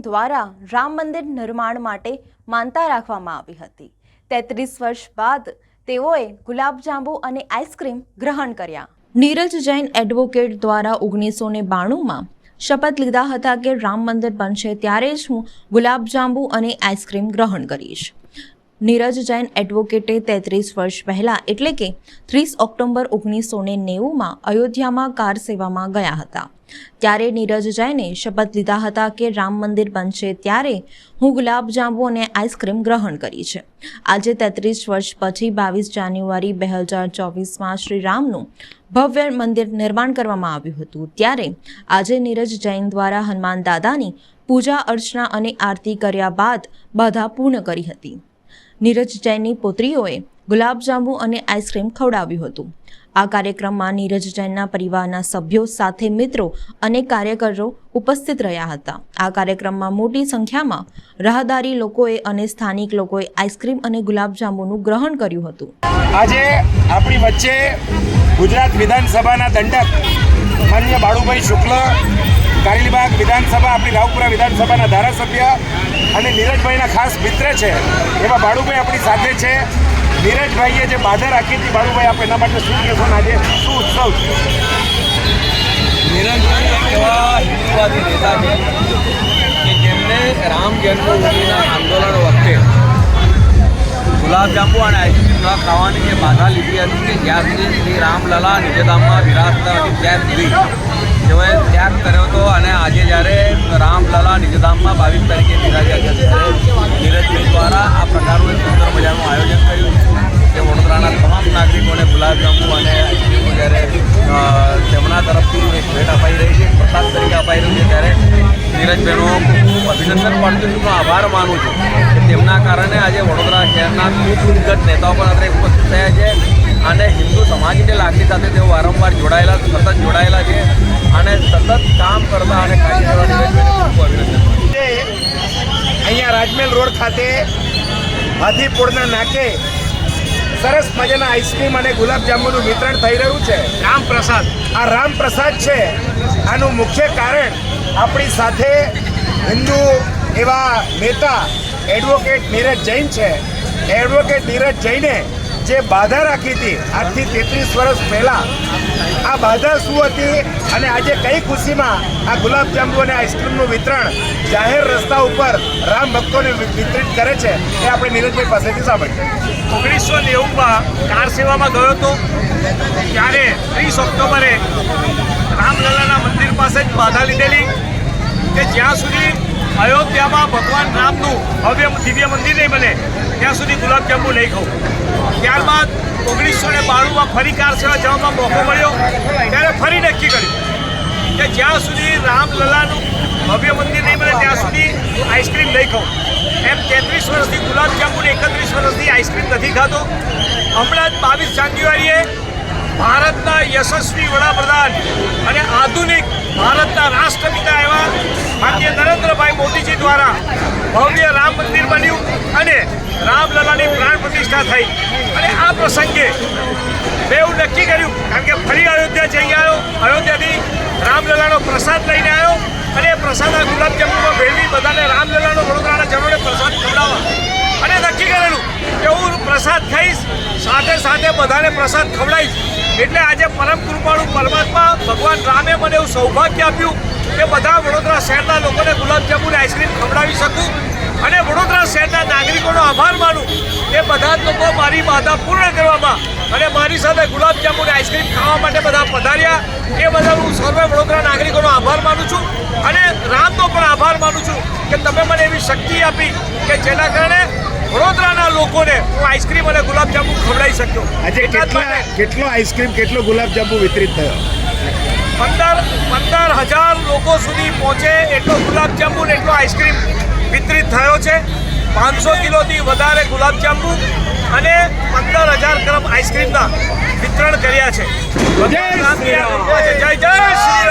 દ્વારા રામ મંદિર નિર્માણ માટે માનતા રાખવામાં આવી હતી। 33 વર્ષ બાદ તેઓએ ગુલાબજાંબુ અને આઈસ્ક્રીમ ગ્રહણ કર્યા। નીરજ જૈન એડવોકેટ દ્વારા 1992માં શપથ લીધા હતા કે રામ મંદિર બનશે ત્યારે જ હું ગુલાબજાંબુ અને આઈસ્ક્રીમ ગ્રહણ કરીશ। નીરજ જૈન એડવોકેટે 33 વર્ષ પહેલાં એટલે કે 30 ઓક્ટોબર 1990માં અયોધ્યામાં કાર સેવામાં ગયા હતા। ત્યારે નીરજ જૈને શપથ લીધા હતા કે રામ મંદિર બનશે ત્યારે હું ગુલાબજાંબુ અને આઈસ્ક્રીમ ગ્રહણ કરી છે। આજે 33 વર્ષ પછી 22 જાન્યુઆરી 2024માં શ્રી રામનું ભવ્ય મંદિર નિર્માણ કરવામાં આવ્યું હતું। ત્યારે આજે નીરજ જૈન દ્વારા હનુમાન દાદાની પૂજા અર્ચના અને આરતી કર્યા બાદ બાધા પૂર્ણ કરી હતી। નીરજ જૈનની પુત્રીઓએ ગુલાબજાંબુ અને આઈસ્ક્રીમ ખવડાવ્યું હતું। આ કાર્યક્રમમાં નીરજ જૈનના પરિવારના સભ્યો સાથે મિત્રો અને કાર્યકરો ઉપસ્થિત રહ્યા હતા। આ કાર્યક્રમમાં મોટી સંખ્યામાં રાહદારી લોકોએ અને સ્થાનિક લોકોએ આઈસ્ક્રીમ અને ગુલાબજાંબુનું ગ્રહણ કર્યું હતું। આજે આપણી વચ્ચે ગુજરાત વિધાનસભાના દંડક માનનીય બાળુભાઈ શુક્લ, કારેલીબાગ વિધાનસભા, આપણી રાવપુરા વિધાનસભાના ધારાસભ્ય અને નીરજભાઈના ખાસ મિત્ર છે એવા બાળુભાઈ આપણી સાથે છે। નીરજભાઈએ જે બાધા રાખી હતી, બાળુભાઈ આપ એના માટે શું કહેશો? આજે શું ઉત્સવ છે? નીરજભાઈ એવા હિન્દુવાદી નેતા છે કે જેમને રામ જન્મભૂમિના આંદોલન વખતે ગુલાબજાંબુ અને આઈસ્ક્રીમ ન ખાવાની જે બાધા લીધી હતી કે જ્યાં સુધી શ્રી રામલલા નિજધામમાં વિરાજતા હતી ત્યાં સુધી તેઓએ ત્યાગ કર્યો હતો। અને આજે જ્યારે રામલલા નિજધામમાં 22 તારીખે બિરાજ્યા છે ત્યારે નીરજભાઈ દ્વારા આ પ્રકારનું એક સુંદર મજાનું આયોજન કર્યું કે વડોદરાના તમામ નાગરિકોને ગુલાબજાંબુ અને આઈસ્ક્રીમો જ્યારે તેમના તરફથી એક ભેટ અપાઈ રહી છે, પ્રસાદ તરીકે અપાઈ રહ્યું છે, ત્યારે નીરજભાઈનો ખૂબ અભિનંદન પાઠવું છું, આભાર માનું છું કે તેમના કારણે આજે વડોદરા શહેરના ખૂબ દિગ્ગજ નેતાઓ પણ અત્યારે ઉપસ્થિત થયા છે અને હિન્દુ સમાજની લાગણી સાથે તેઓ વારંવાર જોડાયેલા, સતત જોડાયેલા છે અને સતત કામ કરતા અને કાર્ય કરવા નીરજભાઈને ખૂબ અભિનંદન। અહીંયા રાજમહેલ રોડ ખાતે હાથીપોળના નાકે સરસ મજાના આઈસ્ક્રીમ અને ગુલાબજાંબુનું વિતરણ થઈ રહ્યું છે। રામપ્રસાદ, આ રામપ્રસાદ છે। આનું મુખ્ય કારણ આપણી સાથે હિન્દુ એવા નેતા એડવોકેટ નીરજ જૈન છે। એડવોકેટ નીરજ જૈને જે બાધા રાખી હતી આજથી 33 વર્ષ પહેલાં, આ બાધા શું હતી અને આજે કઈ ખુશીમાં આ ગુલાબજાંબુ અને આઈસ્ક્રીમનું વિતરણ જાહેર રસ્તા ઉપર રામ ભક્તોને વિતરિત કરે છે એ આપણે નીરજભાઈ પાસેથી સાંભળીએ। 1990માં કાર સેવામાં ગયો હતો ત્યારે 30 ઓક્ટોબરે રામલલાના મંદિર પાસે જ બાધા લીધેલી કે જ્યાં સુધી અયોધ્યામાં ભગવાન રામનું ભવ્ય દિવ્ય મંદિર નહીં બને ત્યાં સુધી ગુલાબજાંબુ નહીં ખાવું। ત્યારબાદ 1992માં ફરી કાર સેવા જવામાં મોકો મળ્યો ત્યારે ફરી નક્કી કર્યું કે જ્યાં સુધી રામલલાનું ભવ્ય મંદિર નહીં બને ત્યાં સુધી આઈસ્ક્રીમ નહીં ખાવું। એમ 33 વર્ષથી ગુલાબજાંબુ ને 31 વર્ષથી આઈસ્ક્રીમ નથી ખાતો। હમણાં જ 22 જાન્યુઆરીએ ભારતના યશસ્વી વડાપ્રધાન અને આધુનિક ભારતના રાષ્ટ્રપિતા એવા માનનીય નરેન્દ્રભાઈ મોદીજી દ્વારા ભવ્ય રામ મંદિર બન્યું અને રામલલાની પ્રાણ પ્રતિષ્ઠા થઈ અને આ પ્રસંગે મેં એવું નક્કી કર્યું, કારણ કે ફરી અયોધ્યા જઈ આવ્યો, અયોધ્યાથી રામલલાનો પ્રસાદ લઈને આવ્યો અને એ પ્રસાદ આ ગુલાબજાંબુમાં ભેળવી બધાને રામલલાનો વડોદરાના જનોને પ્રસાદ ખવડાવવા અને નક્કી કરેલું કે હું પ્રસાદ ખાઈશ, સાથે સાથે બધાને પ્રસાદ ખવડાવીશ। એટલે આજે પરમ કૃપાળુ પરમાત્મા ભગવાન રામે મને એવું સૌભાગ્ય આપ્યું કે બધા વડોદરા શહેરના લોકોને ગુલાબજાંબુ અને આઈસ્ક્રીમ ખવડાવી શકું અને વડોદરા શહેરના નાગરિકોનો આભાર માનું કે બધા જ લોકો મારી બાધા પૂર્ણ કરવામાં અને મારી સાથે ગુલાબજાંબુ અને આઈસ્ક્રીમ ખાવા માટે બધા પધાર્યા। એ બધા હું સર્વે વડોદરા નાગરિકોનો આભાર માનું છું અને રામનો પણ આભાર માનું છું કે તમે મને એવી શક્તિ આપી કે જેના કારણે વડોદરાના લોકોને હું આઈસ્ક્રીમ અને ગુલાબજાંબુ ખવડાવી શક્યો। આજે કેટલો આઈસ્ક્રીમ, કેટલો ગુલાબજાંબુ વિતરિત થયો? 15,000 લોકો સુધી પહોંચે એટલો ગુલાબજાંબુ અને એટલો આઈસ્ક્રીમ વિતરિત થયો છે। 500 કિલોથી વધારે ગુલાબજાંબુ અને 15,000 ગ્રામ આઈસ્ક્રીમના વિતરણ કર્યા છે। જય જય શ્રી